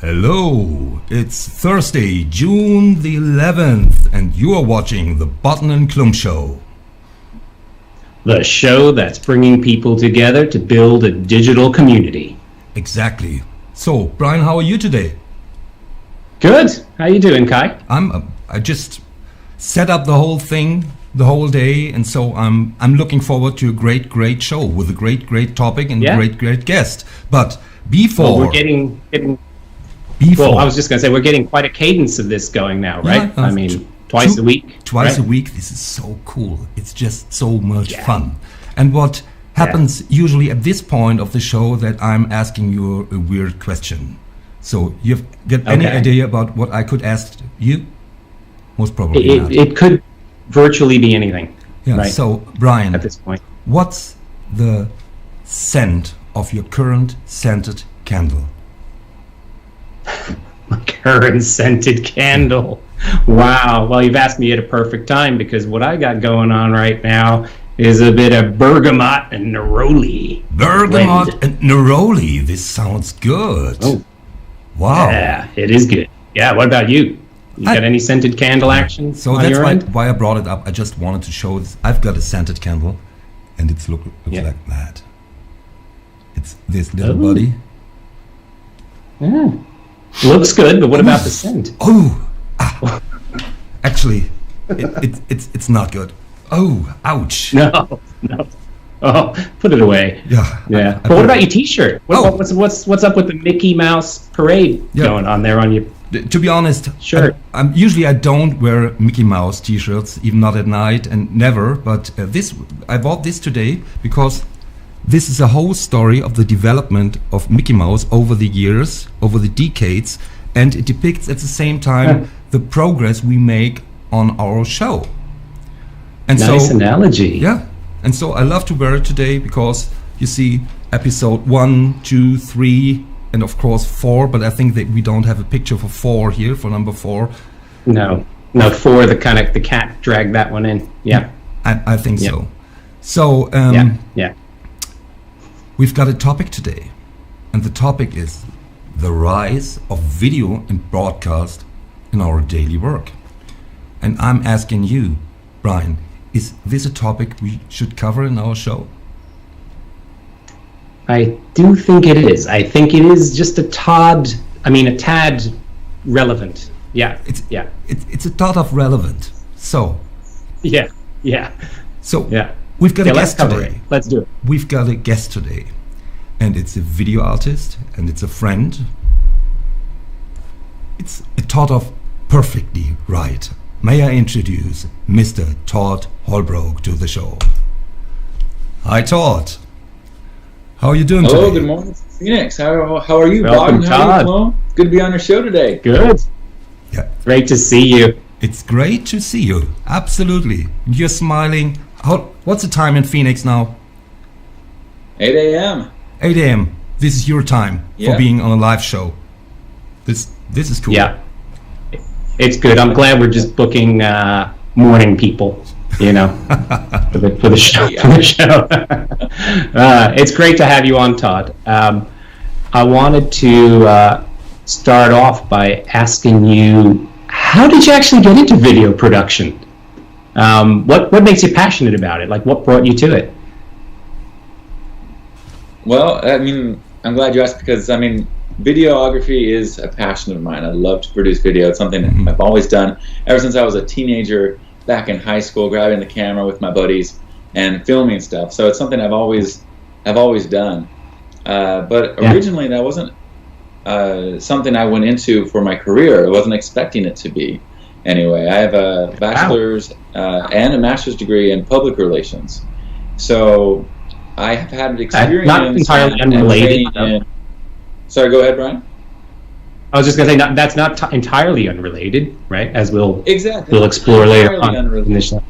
Hello, it's Thursday, June the 11th, and you are watching the Botten and Klumm Show. The show that's bringing people together to build a digital community. Exactly. So, Brian, how are you today? Good. How you doing, Kai? I just set up the whole thing the whole day, and so I'm looking forward to a great show with a great topic and a great guest. But before we're getting Well, I was just going to say, we're getting quite a cadence of this going now, right? Yeah, I mean, twice a week. Twice a week. This is so cool. It's just so much fun. And what happens usually at this point of the show that I'm asking you a weird question. So you've got any idea about what I could ask you? Most probably not. It could virtually be anything. Yeah. Right? So, Brian, at this point, what's the scent of your current scented candle? My current scented candle. Wow. Well, you've asked me at a perfect time, because what I got going on right now is a bit of bergamot and neroli. Bergamot and neroli. This sounds good. Oh. Wow. Yeah, it is good. Yeah, what about you? You got any scented candle action? So that's why I brought it up. I just wanted to show this. I've got a scented candle, and it looks like that. It's this little buddy. Yeah. Looks good, but what about the scent? Actually, it's not good. Oh, ouch. No. Oh, put it away. Yeah. But what about your T-shirt? What's up with the Mickey Mouse parade going on there on your? To be honest, sure. I don't wear Mickey Mouse T-shirts, even not at night, and never. But I bought this today because this is a whole story of the development of Mickey Mouse over the years, over the decades, and it depicts at the same time the progress we make on our show. And nice analogy. Yeah. And so I love to wear it today because you see episode 1, 2, 3, and of course 4, but I think that we don't have a picture for 4 here, for number 4. No, 4, the cat dragged that one in. Yeah. I think so. So, we've got a topic today, and the topic is the rise of video and broadcast in our daily work. And I'm asking you, Brian, is this a topic we should cover in our show? I do think it is. I think it is just a tad relevant. Yeah. It's a tad of relevant. So. Yeah. So. We've got a guest today. Let's do it. We've got a guest today, and it's a video artist, and it's a friend. It's a thought of perfectly right. May I introduce Mr. Todd Holbrook to the show? Hi, Todd. How are you doing today? Hello, good morning, Phoenix. How are you, Welcome, Botten? Todd. How are you, Klumm? Good to be on your show today. Good. Yeah. Great to see you. It's great to see you. Absolutely. You're smiling. What's the time in Phoenix now? 8 a.m. 8 a.m. This is your time for being on a live show. This is cool. Yeah. It's good. I'm glad we're just booking morning people, for the show. It's great to have you on, Todd. I wanted to start off by asking you, how did you actually get into video production? What makes you passionate about it? Like, what brought you to it? Well, I'm glad you asked, because videography is a passion of mine. I love to produce video. It's something that I've always done ever since I was a teenager, back in high school, grabbing the camera with my buddies and filming stuff. So it's something I've always done. But originally that wasn't something I went into for my career. I wasn't expecting it to be. Anyway, I have a bachelor's and a master's degree in public relations. So I have had experience. Not entirely unrelated. Sorry, go ahead, Brian. I was just going to say, that's not entirely unrelated, right? As we'll explore not later on in this show.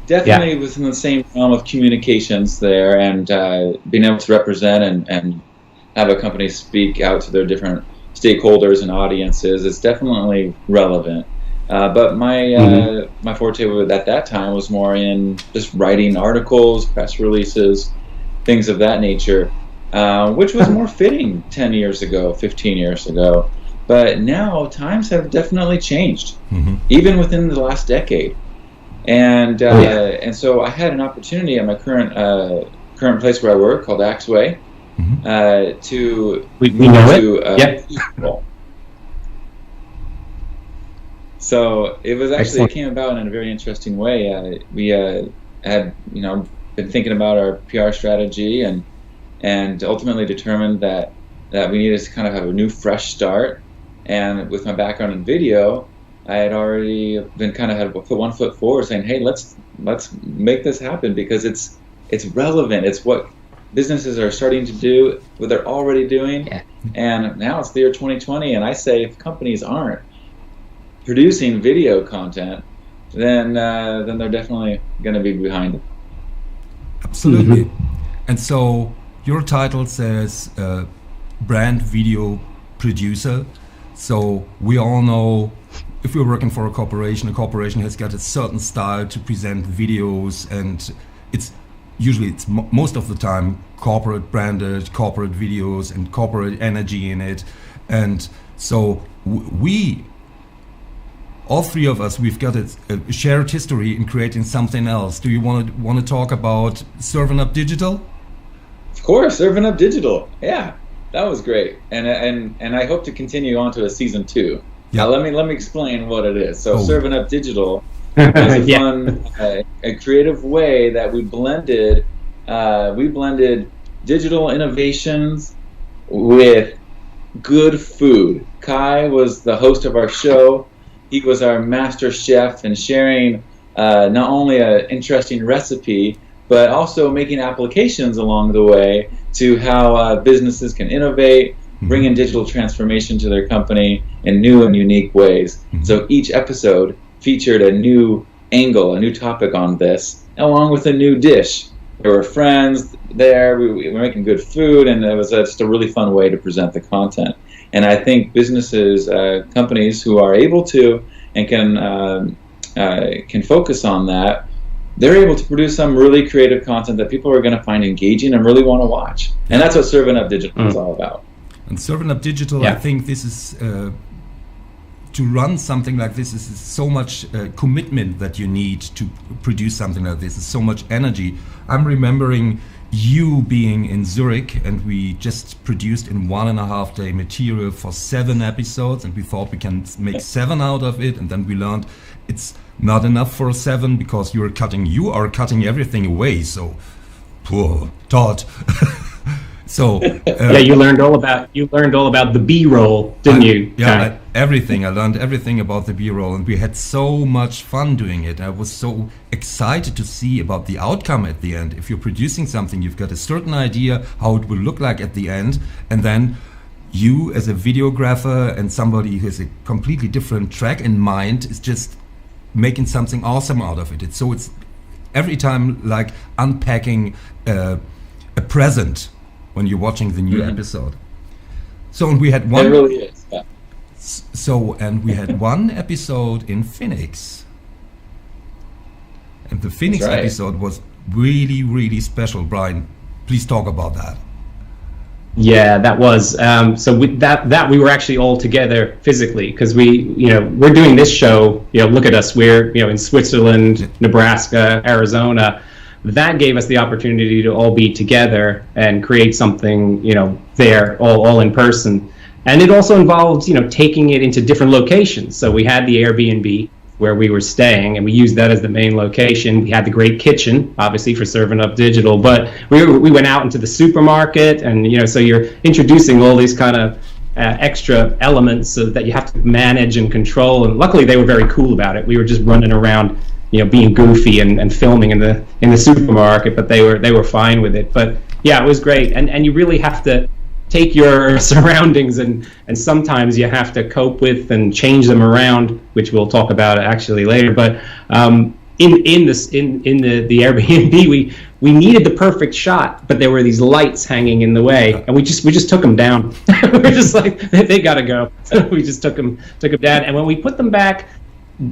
Definitely within the same realm of communications there, and being able to represent and have a company speak out to their different stakeholders and audiences is definitely relevant. But my my forte at that time was more in just writing articles, press releases, things of that nature. which was more fitting 10 years ago, 15 years ago. But now times have definitely changed, Mm-hmm. even within the last decade. And and so I had an opportunity at my current place where I work, called Axway, to we know it. So it was actually, it came about in a very interesting way. We had been thinking about our PR strategy and ultimately determined that we needed to kind of have a new, fresh start. And with my background in video, I had already been had put one foot forward, saying, "Hey, let's make this happen because it's relevant. It's what businesses are starting to do, what they're already doing." Yeah. And now it's the year 2020, and I say if companies aren't producing video content, then they're definitely going to be behind it. Absolutely. Mm-hmm. And so your title says brand video producer. So we all know, if you're working for a corporation has got a certain style to present videos, and it's most of the time corporate branded, corporate videos and corporate energy in it. And so we, all three of us, we've got a shared history in creating something else. Do you want to talk about Serving Up Digital? Of course, Serving Up Digital. Yeah, that was great, and I hope to continue on to a season 2. Yeah. Let me explain what it is. So Serving Up Digital is a fun, a creative way that we blended digital innovations with good food. Kai was the host of our show. He was our master chef and sharing not only an interesting recipe, but also making applications along the way to how businesses can innovate, bring in digital transformation to their company in new and unique ways. So each episode featured a new angle, a new topic on this, along with a new dish. There were friends there, we were making good food, and it was just a really fun way to present the content. And I think businesses, companies who are able to and can focus on that, they're able to produce some really creative content that people are going to find engaging and really want to watch. And that's what Serving Up Digital is all about. And Serving Up Digital, I think this is, to run something like this is so much commitment that you need to produce something like this. It's so much energy. I'm remembering you being in Zurich, and we just produced in 1.5 day material for 7 episodes, and we thought we can make 7 out of it, and then we learned it's not enough for 7 because you are cutting everything away. So poor Todd. So you learned all about the B-roll, didn't you? Yeah, everything. I learned everything about the B-roll, and we had so much fun doing it. I was so excited to see about the outcome at the end. If you're producing something, you've got a certain idea how it will look like at the end, and then you, as a videographer and somebody who has a completely different track in mind, is just making something awesome out of it. It's every time like unpacking a present when you're watching the new episode. So, and we had one. It really is. Yeah. So, and we had one episode in Phoenix, and the Phoenix episode was really, really special. Brian, please talk about that. Yeah, that was. So with that we were actually all together physically, because we're doing this show. Look at us. We're in Switzerland, Nebraska, Arizona. That gave us the opportunity to all be together and create something, there, all in person. And it also involved, taking it into different locations. So we had the Airbnb where we were staying, and we used that as the main location. We had the great kitchen, obviously, for Serving Up Digital. But we went out into the supermarket, and, so you're introducing all these kind of extra elements so that you have to manage and control. And luckily, they were very cool about it. We were just running around, being goofy and filming in the supermarket, but they were fine with it. But yeah, it was great. And you really have to take your surroundings and sometimes you have to cope with and change them around, which we'll talk about actually later. But in the Airbnb, we needed the perfect shot, but there were these lights hanging in the way, and we just took them down. We're just like, they gotta go. So we just took them down, and when we put them back,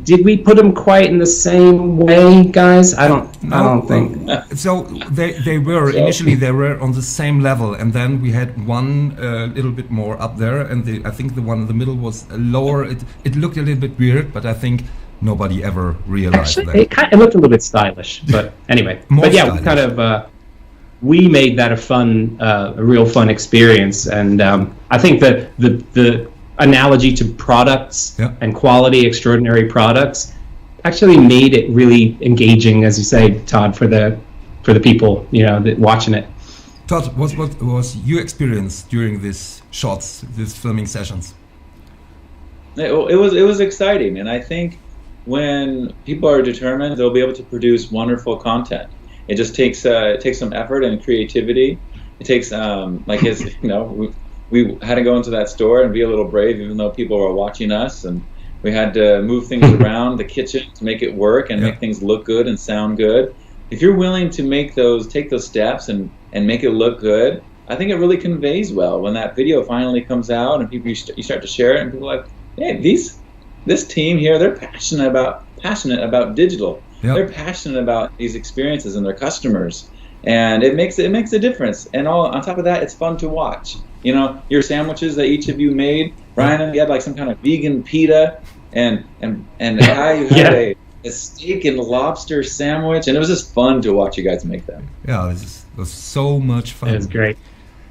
did we put them quite in the same way, guys? I don't think. So they were initially they were on the same level, and then we had one little bit more up there, and I think the one in the middle was lower. It looked a little bit weird, but I think nobody ever realized that. It looked a little bit stylish, but anyway. More but yeah, stylish. we kind of we made that a real fun experience, and I think that the analogy to products and quality, extraordinary products, actually made it really engaging, as you say, Todd, for the people that watching it. Todd, what was your experience during these filming sessions? It was exciting, and I think when people are determined, they'll be able to produce wonderful content. It just takes some effort and creativity. It takes we had to go into that store and be a little brave, even though people were watching us, and we had to move things around the kitchen to make it work and make things look good and sound good. If you're willing to take those steps and make it look good, I think it really conveys well when that video finally comes out and you start to share it, and people are like, hey, this team here, they're passionate about digital. Yep. They're passionate about these experiences and their customers, and it makes a difference. And on top of that, it's fun to watch. Your sandwiches that each of you made, Ryan, you had like some kind of vegan pita, and how you had a steak and lobster sandwich, and it was just fun to watch you guys make them. Yeah, it was so much fun. It was great.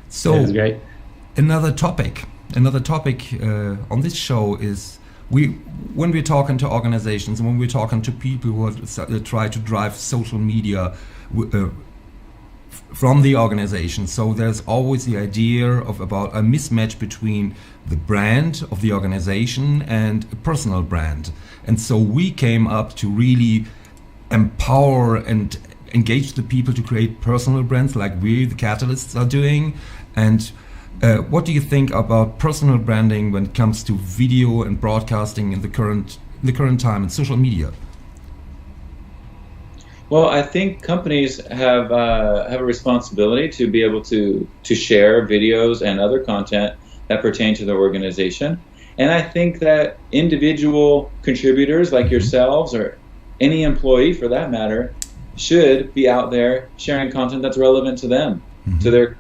So it was great. Another topic on this show is when we're talking to organizations, when we're talking to people who try to drive social media from the organization. So there's always the idea about a mismatch between the brand of the organization and a personal brand. And so we came up to really empower and engage the people to create personal brands like we, the Catalysts, are doing. And what do you think about personal branding when it comes to video and broadcasting in the current time and social media? Well, I think companies have a responsibility to be able to share videos and other content that pertain to their organization. And I think that individual contributors like yourselves, or any employee for that matter, should be out there sharing content that's relevant to them, to their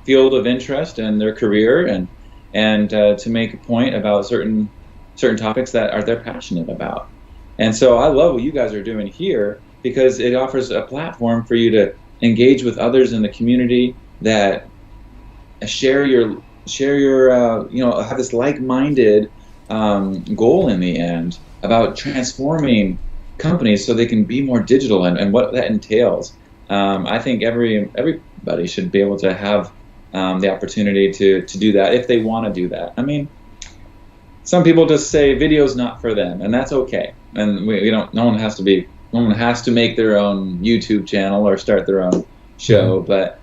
field of interest and their career, and to make a point about certain topics that they're passionate about. And so I love what you guys are doing here, because it offers a platform for you to engage with others in the community that share your have this like-minded goal in the end about transforming companies so they can be more digital, and what that entails. I think everybody should be able to have the opportunity to do that if they want to do that. I mean, some people just say video's not for them, and that's okay. And no one has to make their own YouTube channel or start their own show, but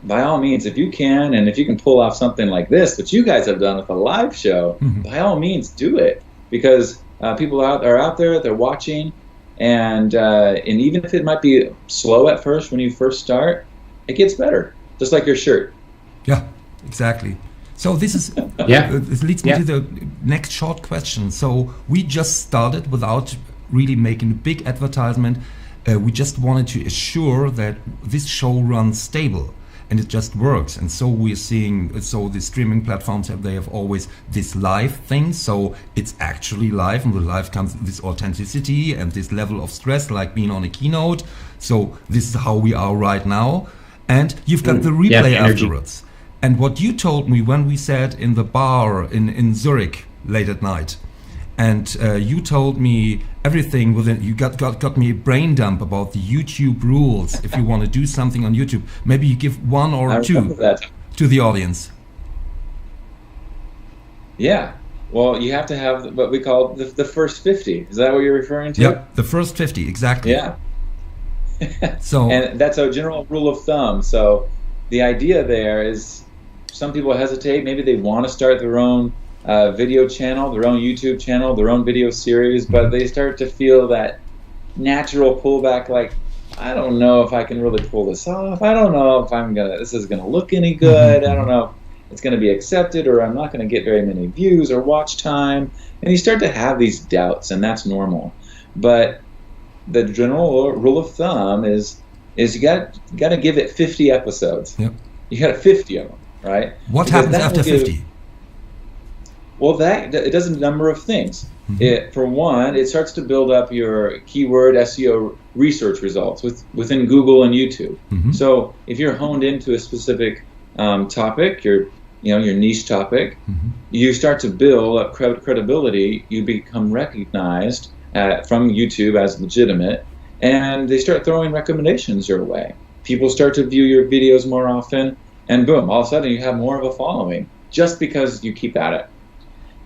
by all means, if you can, and if you can pull off something like this, which you guys have done with a live show, by all means do it, because people are out there, they're watching, and even if it might be slow at first when you first start, it gets better, just like your shirt. Yeah, exactly. So this is this leads me to the next short question. So we just started without really making a big advertisement. We just wanted to assure that this show runs stable and it just works. And so we're seeing, so the streaming platforms they have always this live thing. So it's actually live, and with live comes this authenticity and this level of stress, like being on a keynote. So this is how we are right now. And you've got the replay afterwards. And what you told me when we sat in the bar in Zurich late at night, and you told me everything within, you got me a brain dump about the YouTube rules if you want to do something on YouTube. Maybe you give one or two to the audience. Yeah. Well, you have to have what we call the first 50. Is that what you're referring to? Yep, the first 50, exactly. Yeah. So, and that's a general rule of thumb. So the idea there is, some people hesitate. Maybe they want to start their own video channel, their own YouTube channel, their own video series, but they start to feel that natural pullback, like, I don't know if I can really pull this off. I don't know if this is gonna look any good. I don't know. it's going to be accepted, or I'm not going to get very many views or watch time. And you start to have these doubts, and that's normal. But the general rule of thumb is you got to give it 50 episodes. Yep. You got 50 of them, right? What Because happens that after will give- 50? Well, that it does a number of things. Mhm. For one, it starts to build up your keyword SEO research results within Google and YouTube. Mhm. So if you're honed into a specific topic, your niche topic, Mhm. you start to build up credibility. You become recognized from YouTube as legitimate, and they start throwing recommendations your way. People start to view your videos more often, and boom, all of a sudden you have more of a following just because you keep at it.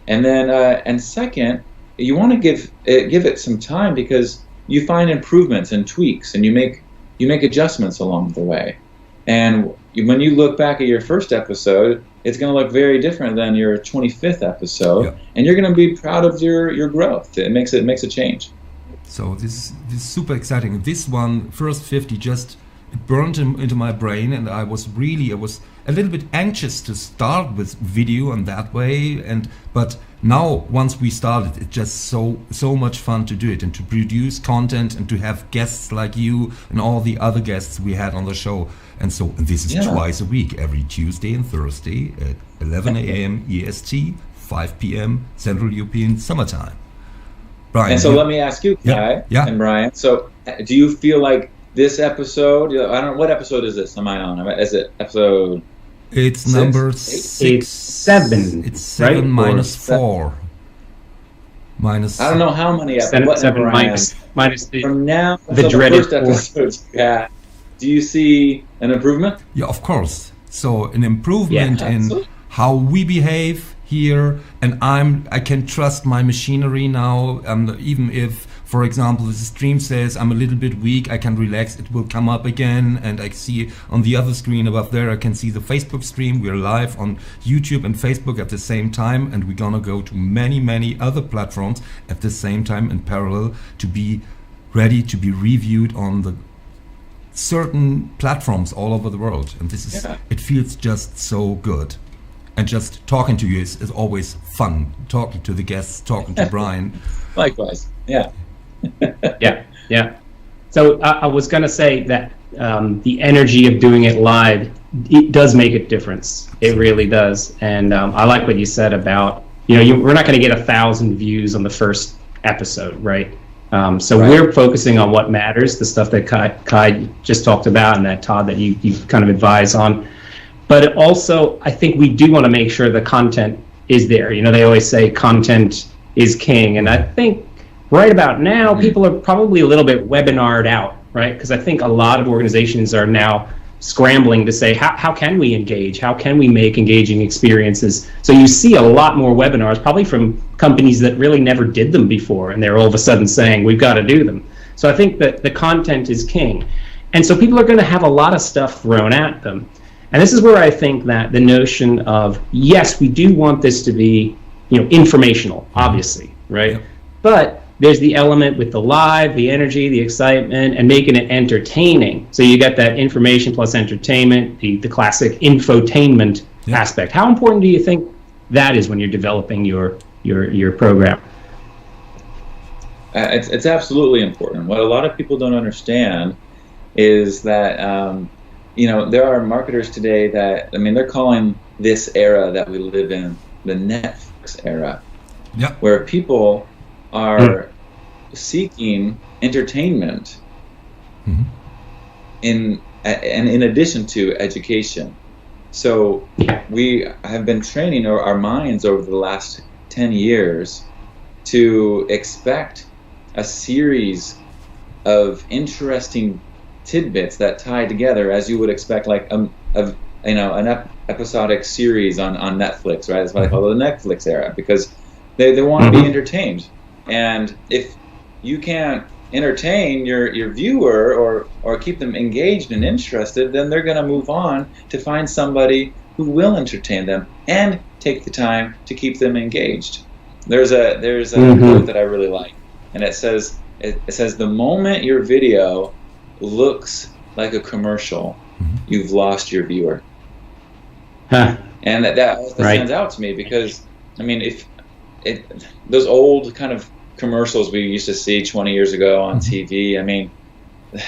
And then, and second, you want to give it some time, because you find improvements and tweaks, and you make adjustments along the way. And when you look back at your first episode, it's going to look very different than your 25th episode, Yeah. and you're going to be proud of your growth. It makes a change. So this is super exciting. This one, first 50, just it burned into my brain, and I was a little bit anxious to start with video in that way. But now, once we started, it's just so much fun to do it, and to produce content, and to have guests like you and all the other guests we had on the show. And so this is twice a week, every Tuesday and Thursday at 11 a.m. EST, 5 p.m. Central European Summertime. Brian, And so let me ask you, Kai and Brian. So do you feel like this episode? I don't know, what episode is this? Am I on? Is it episode? It's six, number eight? 6. It's 7. It's 7 right? minus Or 4. Minus. I don't know how many Seven, episodes. seven minus the From now the until the dreaded first episodes you had, do you see an improvement? Yeah, of course. So an improvement in absolutely. how we behave here, and I can trust my machinery now. Even if, for example, the stream says I'm a little bit weak, I can relax. It will come up again, and I see on the other screen above there, I can see the Facebook stream. We're live on YouTube and Facebook at the same time, and we're gonna go to many other platforms at the same time in parallel to be ready to be reviewed on the certain platforms all over the world. And this is it feels just so good. And just talking to you is always fun. Talking to the guests, talking to Brian. Likewise, yeah. Yeah. So I was going to say that the energy of doing it live, it does make a difference. It really does. And I like what you said about, we're not going to get 1,000 views on the first episode, right? So we're focusing on what matters, the stuff that Kai just talked about, and that Todd that you kind of advise on. But also, I think we do want to make sure the content is there. They always say content is king. And I think right about now, people are probably a little bit webinared out, right? Because I think a lot of organizations are now scrambling to say, how can we engage? How can we make engaging experiences? So you see a lot more webinars, probably from companies that really never did them before, and they're all of a sudden saying, we've got to do them. So I think that the content is king. And so people are going to have a lot of stuff thrown at them. And this is where I think that the notion of, yes, we do want this to be, informational, obviously, right? Yep. But there's the element with the live, the energy, the excitement, and making it entertaining. So you get that information plus entertainment, the classic infotainment aspect. How important do you think that is when you're developing your program? It's absolutely important. What a lot of people don't understand is that there are marketers today that, they're calling this era that we live in the Netflix era, where people are seeking entertainment in addition to education. So we have been training our minds over the last 10 years to expect a series of interesting tidbits that tie together, as you would expect, like an episodic series on Netflix, right? That's what I call the Netflix era, because they want to be entertained. And if you can't entertain your viewer or keep them engaged and interested, then they're going to move on to find somebody who will entertain them and take the time to keep them engaged. There's a quote that I really like, and it says the moment your video looks like a commercial, you've lost your viewer. And that stands out to me because, I mean, those old kind of commercials we used to see 20 years ago on TV, I mean,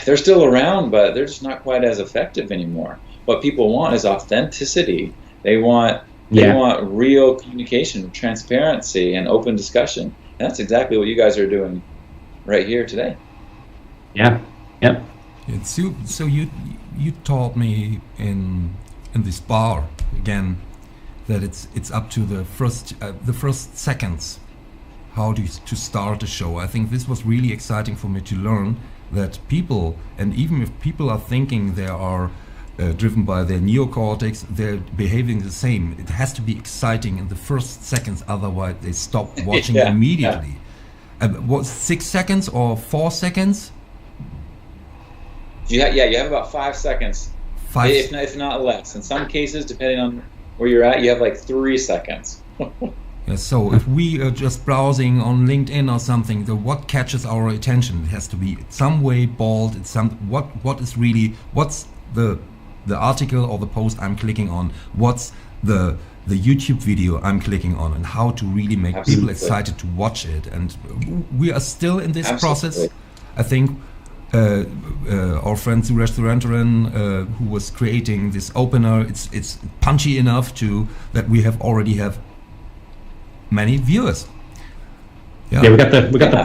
they're still around, but they're just not quite as effective anymore. What people want is authenticity. They want real communication, transparency, and open discussion. And that's exactly what you guys are doing right here today. Yeah. Yep. So you taught me in this bar again that it's up to the first seconds how to start a show. I think this was really exciting for me to learn that people, and even if people are thinking they are driven by their neocortex, they're behaving the same. It has to be exciting in the first seconds, otherwise they stop watching immediately. What, 6 seconds or 4 seconds? You have about 5 seconds, if not less. In some cases, depending on where you're at, you have like 3 seconds. Yeah, so if we are just browsing on LinkedIn or something, what catches our attention? It has to be some way bold. It's what's the article or the post I'm clicking on? What's the YouTube video I'm clicking on, and how to really make people excited to watch it? And we are still in this process. I think our friend Suresh Surendaran, who was creating this opener, it's punchy enough that we already have many viewers. Yeah, we got the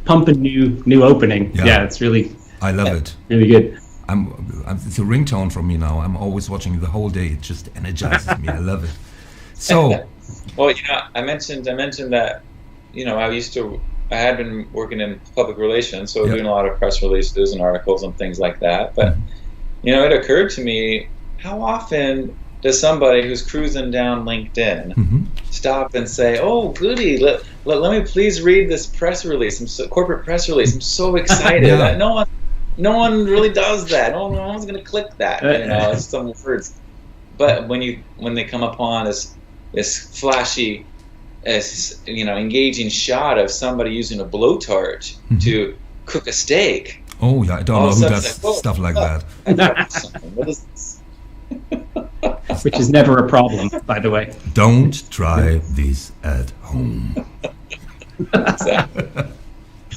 pumping new opening. Yeah, it's really, I love it. Really good. It's a ringtone for me now. I'm always watching the whole day. It just energizes me. I love it. So, well, I mentioned that, I had been working in public relations, so doing a lot of press releases and articles and things like that. But it occurred to me, how often does somebody who's cruising down LinkedIn stop and say, "Oh, goody, let me please read this press release, corporate press release. I'm so excited." No one really does that. No one's going to click that. It's some words. But when they come upon this flashy, engaging shot of somebody using a blowtorch to cook a steak. Oh yeah, I don't know who does stuff like that. What is this? Which is never a problem, by the way. Don't try this at home. Exactly.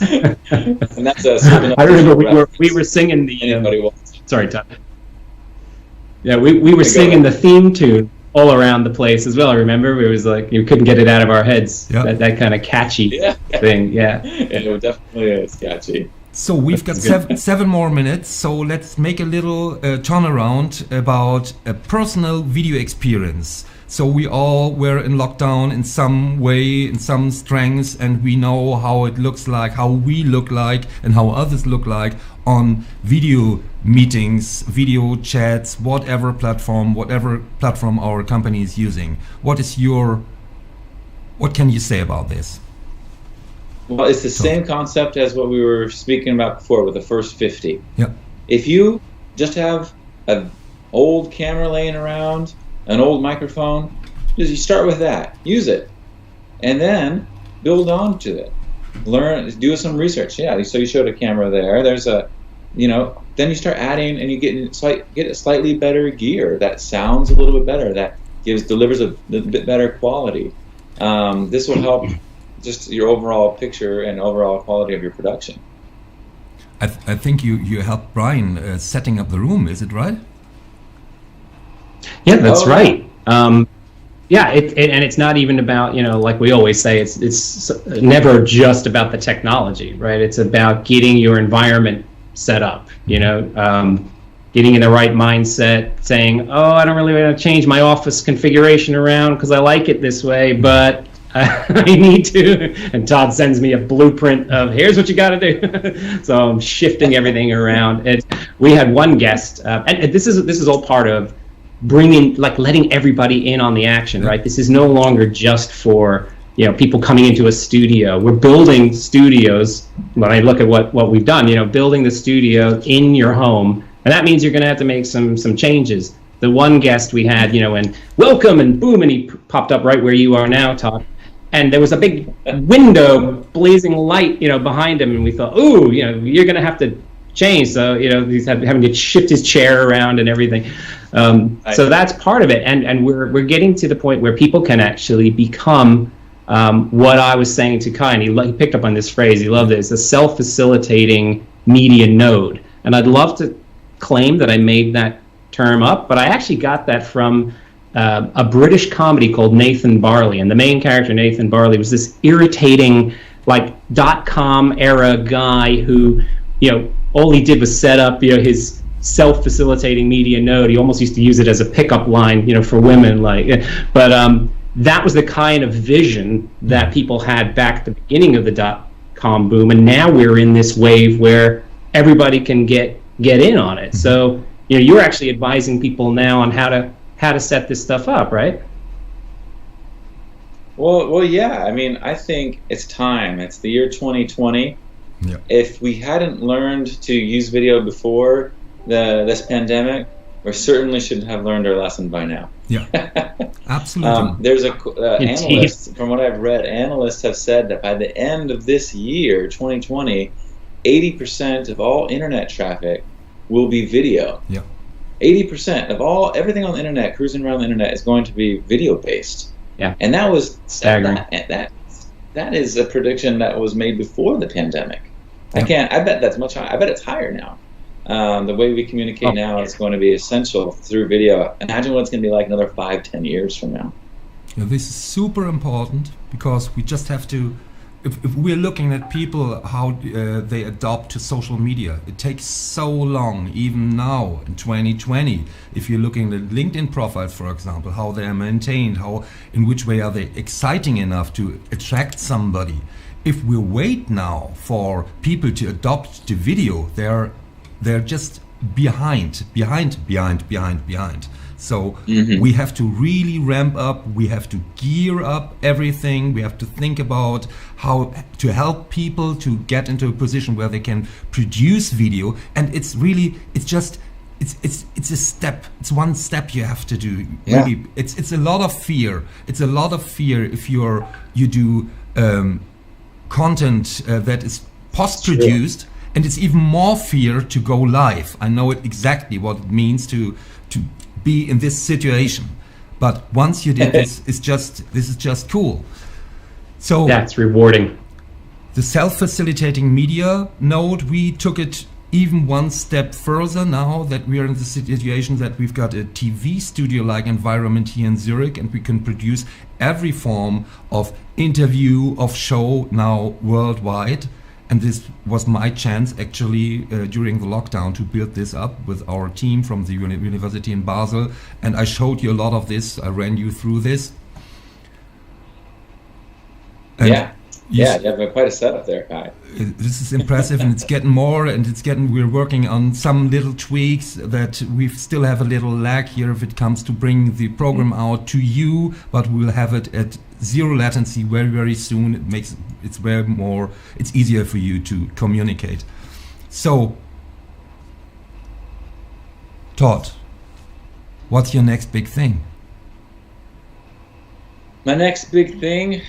And that's I remember we were singing the. Sorry, Todd. Yeah, we were singing the theme tune all around the place as well. I remember it was like you couldn't get it out of our heads. Yep. That kind of catchy thing. Yeah. It definitely is catchy. So we've got seven more minutes. So let's make a little turnaround about a personal video experience. So we all were in lockdown in some way, in some strengths, and we know how it looks like, how we look like, and how others look like on video meetings, video chats, whatever platform our company is using. What can you say about this? Well, it's the same concept as what we were speaking about before with the first 50. Yeah. If you just have an old camera laying around, an old microphone, you start with that, use it, and then build on to it. Learn, do some research. Yeah, so you showed a camera there. There's a, then you start adding, and you get a slightly better gear that sounds a little bit better, that delivers a bit better quality. This will help just your overall picture and overall quality of your production. I think you helped Brian setting up the room. Is it right? Yeah, that's right. And it's not even about, like we always say, it's never just about the technology, right? It's about getting your environment set up, getting in the right mindset, saying, oh, I don't really want to change my office configuration around because I like it this way, but I need to. And Todd sends me a blueprint of here's what you got to do. So I'm shifting everything around. We had one guest, and this is all part of letting everybody in on the action, right? This is no longer just for people coming into a studio. We're building studios. When I look at what we've done, building the studio in your home, and that means you're going to have to make some changes. The one guest we had, and welcome, and boom, and he popped up right where you are now, Todd. And there was a big window, blazing light, behind him, and we thought, ooh, you're going to have to changed. So, he's having to shift his chair around and everything. So that's part of it. And we're getting to the point where people can actually become what I was saying to Kai, and he picked up on this phrase. He loved it. It's a self-facilitating media node. And I'd love to claim that I made that term up, but I actually got that from a British comedy called Nathan Barley. And the main character, Nathan Barley, was this irritating, like, .com era guy who, all he did was set up, his self-facilitating media node. He almost used to use it as a pickup line, for women, but that was the kind of vision that people had back at the beginning of the .com boom, and now we're in this wave where everybody can get in on it. So, you're actually advising people now on how to set this stuff up, right? Well, yeah. I mean, I think it's time. It's the year 2020. Yeah. If we hadn't learned to use video before this pandemic, we certainly should have learned our lesson by now. Yeah, absolutely. There's analyst, from what I've read, analysts have said that by the end of this year, 2020, 80% of all internet traffic will be video. Yeah. 80% of everything on the internet, cruising around the internet, is going to be video based. Yeah. And that was staggering. That is a prediction that was made before the pandemic. Yeah. I bet that's much higher. I bet it's higher now. The way we communicate now is going to be essential through video. Imagine what it's going to be like another 5-10 years from now. Yeah, this is super important because we just have to, if we're looking at people, how they adopt to social media, it takes so long, even now in 2020. If you're looking at LinkedIn profiles, for example, how they are maintained, in which way are they exciting enough to attract somebody. If we wait now for people to adopt to video, they're just behind. So we have to really ramp up, we have to gear up everything, we have to think about how to help people to get into a position where they can produce video. And it's a step, it's one step you have to do. Yeah. Really, it's a lot of fear. It's a lot of fear if you do content that is post-produced. Sure. And it's even more fear to go live. I know exactly what it means to be in this situation. But once you did this, this is just cool. So that's rewarding. The self-facilitating media node, we took it even one step further now that we are in the situation that we've got a TV studio-like environment here in Zurich, and we can produce every form of interview, of show now worldwide. And this was my chance, actually, during the lockdown to build this up with our team from the university in Basel. And I showed you a lot of this. I ran you through this. And you have quite a setup there, Kai. This is impressive, and it's getting more, and we're working on some little tweaks that we still have a little lag here if it comes to bring the program out to you, but we'll have it at zero latency very, very soon. It's easier for you to communicate. So, Todd, what's your next big thing? My next big thing,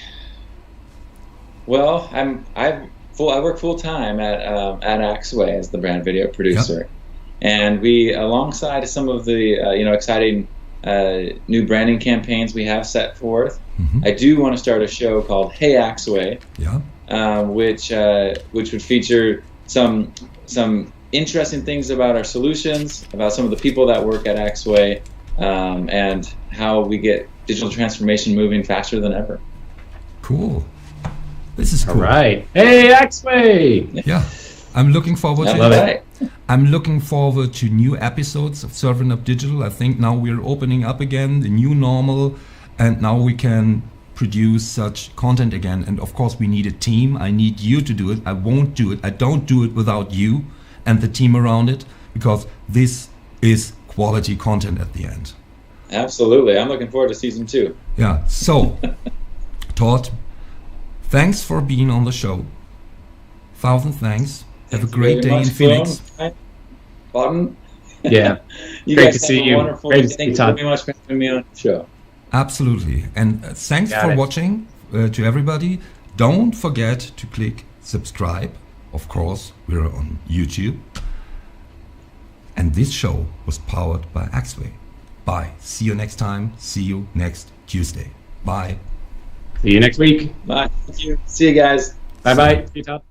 well, I work full time at Axway as the brand video producer, and we, alongside some of the exciting new branding campaigns we have set forth, I do want to start a show called Hey Axway, which would feature some interesting things about our solutions, about some of the people that work at Axway, and how we get digital transformation moving faster than ever. Cool. This is cool. All right. Hey Axway. Yeah. I'm looking forward to it. I'm looking forward to new episodes of Serving Up Digital. I think now we're opening up again, the new normal, and now we can produce such content again. And of course we need a team. I need you to do it. I won't do it. I don't do it without you and the team around it, because this is quality content at the end. Absolutely. I'm looking forward to season 2. Yeah. So, Todd, thanks for being on the show. 1,000 thanks. Have a great day in Phoenix. Botten. Yeah. Great to see you. Thank you very much for having me on the show. Absolutely. And thanks for watching to everybody. Don't forget to click subscribe. Of course, we're on YouTube. And this show was powered by Axway. Bye. See you next time. See you next Tuesday. Bye. See you next week. Bye. Thank you. See you guys. Bye-bye. See you, Todd.